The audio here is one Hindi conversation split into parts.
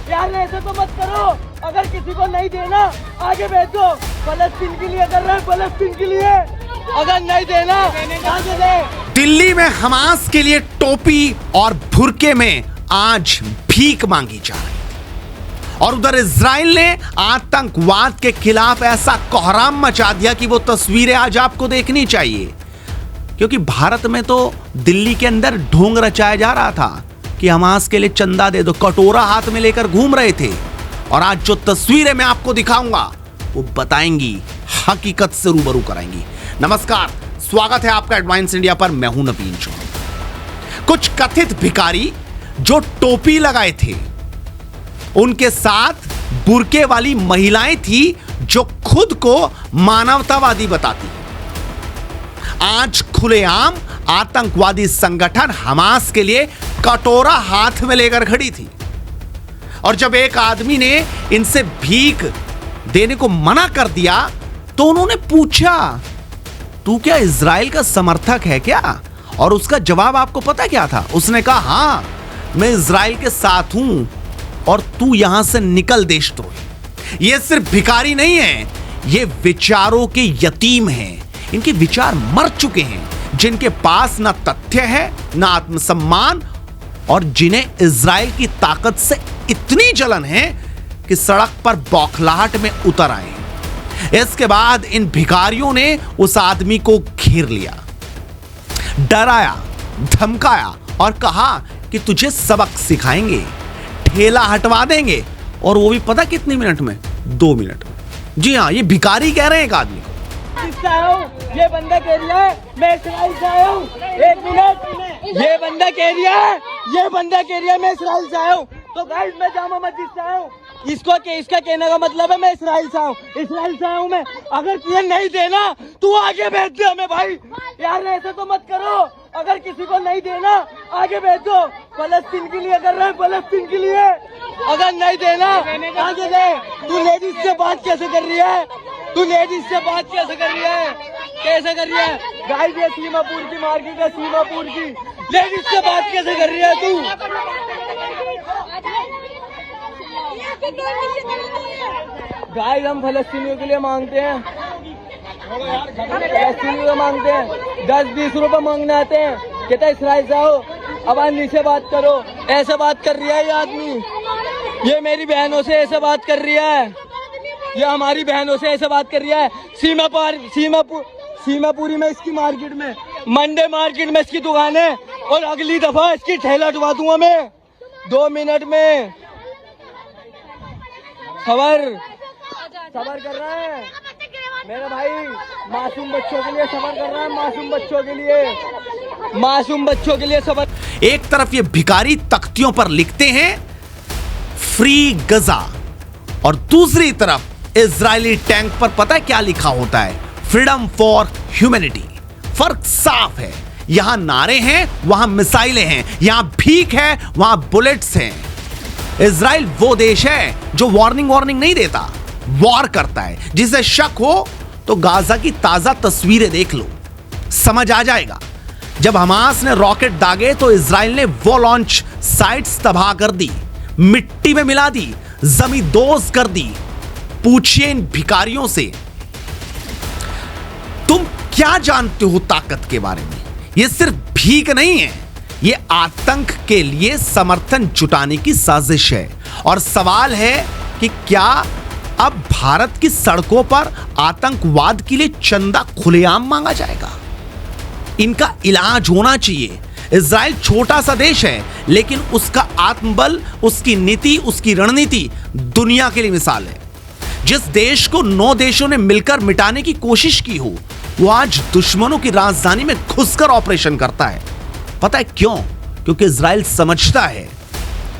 यार ऐसे तो मत करो। अगर किसी को नहीं देना आगे भेजो। फलस्तीन के लिए कर रहे हैं, फलस्तीन के लिए। अगर नहीं देना आगे दे। दिल्ली में हमास के लिए टोपी और बुर्के में आज भीख मांगी जा रही थी और उधर इजराइल ने आतंकवाद के खिलाफ ऐसा कोहराम मचा दिया कि वो तस्वीरें आज आपको देखनी चाहिए, क्योंकि भारत में तो दिल्ली के अंदर ढोंग रचाया जा रहा था कि हमास के लिए चंदा दे दो, कटोरा हाथ में लेकर घूम रहे थे। और आज जो तस्वीरें मैं आपको दिखाऊंगा वो बताएंगी, हकीकत से रूबरू कराएंगी। नमस्कार, स्वागत है आपका एडवांस इंडिया पर। मैं हूं नवीन चौहान। कुछ कथित भिखारी जो टोपी लगाए थे, उनके साथ बुर्के वाली महिलाएं थी जो खुद को मानवतावादी बताती। आज खुलेआम आतंकवादी संगठन हमास के लिए कटोरा हाथ में लेकर खड़ी थी और जब एक आदमी ने इनसे भीख देने को मना कर दिया तो उन्होंने पूछा, तू क्या इजराइल का समर्थक है क्या? और उसका जवाब आपको पता क्या था? उसने कहा, हां, मैं इजराइल के साथ हूं और तू यहां से निकल देशद्रोही। ये सिर्फ भिखारी नहीं है, ये विचारों के यतीम हैं। इनके विचार मर चुके हैं, जिनके पास ना तथ्य है ना आत्मसम्मान और जिन्हें इजराइल की ताकत से इतनी जलन है कि सड़क पर बौखलाहट में उतर आए। इसके बाद इन भिखारियों ने उस आदमी को घेर लिया, डराया, धमकाया और कहा कि तुझे सबक सिखाएंगे, ठेला हटवा देंगे, और वो भी पता कितनी मिनट में? 2 मिनट में। जी हां, ये भिखारी कह रहे हैं एक आदमी को। ये बंदा कह रहा है मैं इस्राइल से आया हूँ। 1 मिनट। ये बंदा कह रहा है, ये बंदा कह रहा है मैं इस्राइल से आया हूँ। तो गाइस, मैं जामा मस्जिद से आया हूँ। इसका कहने का मतलब है मैं इस्राइल से आया हूँ। इस्राइल से आया हूँ मैं। अगर तुझे नहीं देना तू आगे भेज दे हमें भाई। यार ऐसे तो मत करो। अगर किसी को नहीं देना आगे भेज दो। फलस्तीन के लिए कर रहे हैं, फलस्तीन के लिए। अगर नहीं देना आगे दे। तू लेडीज से बात कैसे कर रही है? तू लेडीज से बात कैसे कर रही है? कैसे कर रही है? गाइस, ये सीमापुर की मार्केट है, सीमापुर की। लेडीज से बात कैसे कर रही है तू? गाइस, हम फलस्तीनियों के लिए मांगते हैं, फलस्तीनियों को मांगते हैं। 10-20 रुपए मांगने आते हैं, कहता इस्राइल से आओ। अब नीचे बात करो। ऐसे बात कर रही है ये आदमी। ये मेरी बहनों से ऐसे बात कर रही है, ये हमारी बहनों से ऐसे बात कर रही है। सीमापुरी में इसकी मार्केट में, मंडे मार्केट में इसकी दुकान है और अगली दफा इसकी ठेला हटवा दूंगा मैं 2 मिनट में। सबर कर रहा है मेरा भाई, मासूम बच्चों के लिए सबर कर रहा है, मासूम बच्चों के लिए सबर। एक तरफ ये भिखारी तख्तियों पर लिखते हैं फ्री गजा और दूसरी तरफ इजरायली टैंक पर पता है क्या लिखा होता है? Freedom for humanity. फर्क साफ है, यहां नारे हैं, वहां मिसाइलें हैं, यहां भीख है, वहां बुलेट्स हैं। इजराइल वो देश है जो वार्निंग नहीं देता, वॉर करता है। जिसे शक हो तो गाजा की ताजा तस्वीरें देख लो, समझ आ जाएगा। जब हमास ने रॉकेट दागे तो इजराइल ने वो लॉन्च साइट्स तबाह कर दी, मिट्टी में मिला दी, जमींदोज कर दी। पूछिए इन भिखारियों से, तुम क्या जानते हो ताकत के बारे में? यह सिर्फ भीख नहीं है, यह आतंक के लिए समर्थन जुटाने की साजिश है। और सवाल है कि क्या अब भारत की सड़कों पर आतंकवाद के लिए चंदा खुलेआम मांगा जाएगा? इनका इलाज होना चाहिए। इजराइल छोटा सा देश है, लेकिन उसका आत्मबल, उसकी नीति, उसकी रणनीति दुनिया के लिए मिसाल है। जिस देश को 9 देशों ने मिलकर मिटाने की कोशिश की हो, वो आज दुश्मनों की राजधानी में घुसकर ऑपरेशन करता है। पता है क्यों? क्योंकि इजराइल समझता है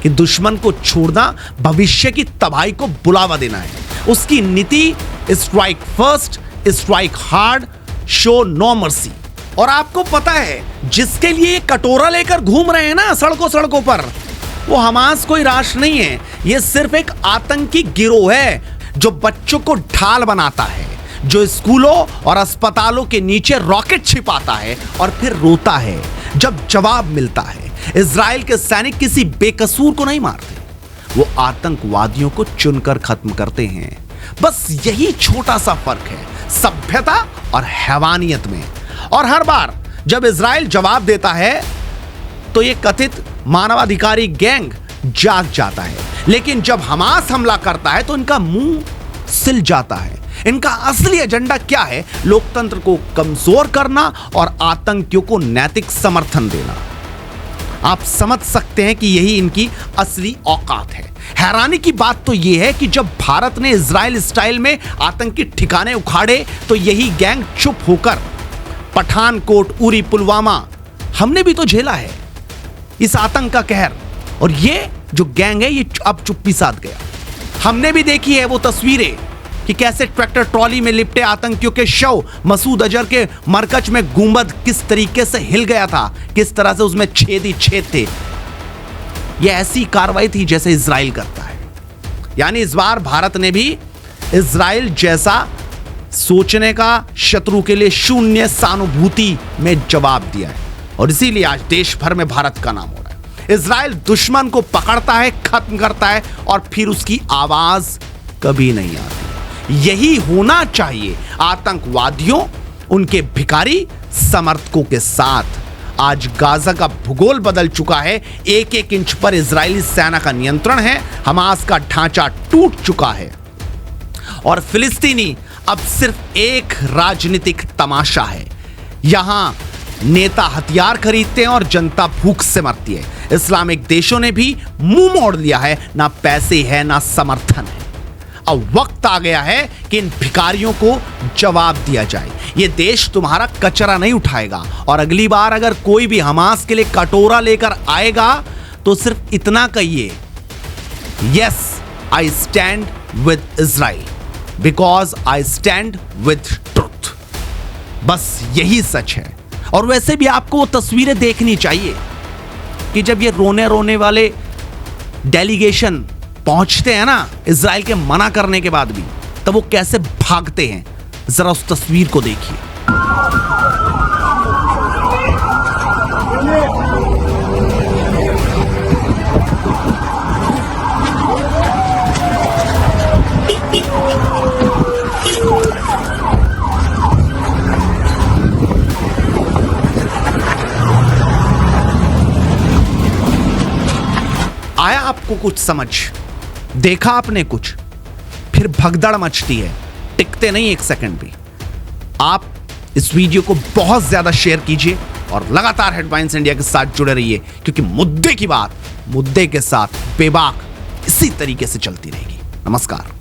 कि दुश्मन को छोड़ना भविष्य की तबाही को बुलावा देना है। उसकी नीति strike first, strike hard, show no mercy. और आपको पता है, जिसके लिए ये कटोरा लेकर घूम रहे हैं ना सड़कों पर, वो हमास कोई राष्ट्र नहीं है। ये सिर्फ एक आतंकी गिरोह है जो बच्चों को ढाल बनाता है, जो स्कूलों और अस्पतालों के नीचे रॉकेट छिपाता है और फिर रोता है जब जवाब मिलता है। इजराइल के सैनिक किसी बेकसूर को नहीं मारते, वो आतंकवादियों को चुनकर खत्म करते हैं। बस यही छोटा सा फर्क है सभ्यता और हैवानियत में। और हर बार जब इजराइल जवाब देता है तो ये कथित मानवाधिकारी गैंग जाग जाता है, लेकिन जब हमास हमला करता है तो इनका मुंह सिल जाता है। इनका असली एजेंडा क्या है? लोकतंत्र को कमजोर करना और आतंकियों को नैतिक समर्थन देना। आप समझ सकते हैं कि यही इनकी असली औकात है। हैरानी की बात तो यह है कि जब भारत ने इजराइल स्टाइल में आतंकी ठिकाने उखाड़े तो यही गैंग चुप होकर पठानकोट, उरी, पुलवामा हमने भी तो झेला है इस आतंक का कहर। और ये जो गैंग है ये अब चुप्पी साध गया। हमने भी देखी है वो तस्वीरें कि कैसे ट्रैक्टर ट्रॉली में लिपटे आतंकियों के शव मसूद अजहर के मरकज में गुंबद किस तरीके से हिल गया था, किस तरह से उसमें छेद ही छेद थे। यह ऐसी कार्रवाई थी जैसे इजराइल करता है। यानी इस बार भारत ने भी इजराइल जैसा सोचने का शत्रु के लिए शून्य सहानुभूति में जवाब दिया है। और इसीलिए आज देश भर में भारत का नाम हो रहा है। इजराइल दुश्मन को पकड़ता है, खत्म करता है और फिर उसकी आवाज कभी नहीं आती। यही होना चाहिए आतंकवादियों, उनके भिखारी समर्थकों के साथ। आज गाजा का भूगोल बदल चुका है। एक एक इंच पर इजरायली सेना का नियंत्रण है। हमास का ढांचा टूट चुका है और फिलिस्तीनी अब सिर्फ एक राजनीतिक तमाशा है। यहां नेता हथियार खरीदते हैं और जनता भूख से मरती है। इस्लामिक देशों ने भी मुंह मोड़ लिया है। ना पैसे है ना समर्थन है। अब वक्त आ गया है कि इन भिखारियों को जवाब दिया जाए। ये देश तुम्हारा कचरा नहीं उठाएगा। और अगली बार अगर कोई भी हमास के लिए कटोरा लेकर आएगा तो सिर्फ इतना कहिए, yes I stand with Israel because I stand with truth. बस यही सच है। और वैसे भी आपको वो तस्वीरें देखनी चाहिए कि जब ये रोने रोने वाले डेलीगेशन पहुंचते हैं ना इजराइल के मना करने के बाद भी, तब वो कैसे भागते हैं। जरा उस तस्वीर को देखिए। आया आपको कुछ समझ? देखा आपने कुछ? फिर भगदड़ मचती है, टिकते नहीं एक सेकंड भी। आप इस वीडियो को बहुत ज्यादा शेयर कीजिए और लगातार हेडलाइंस इंडिया के साथ जुड़े रहिए, क्योंकि मुद्दे की बात मुद्दे के साथ बेबाक इसी तरीके से चलती रहेगी। नमस्कार।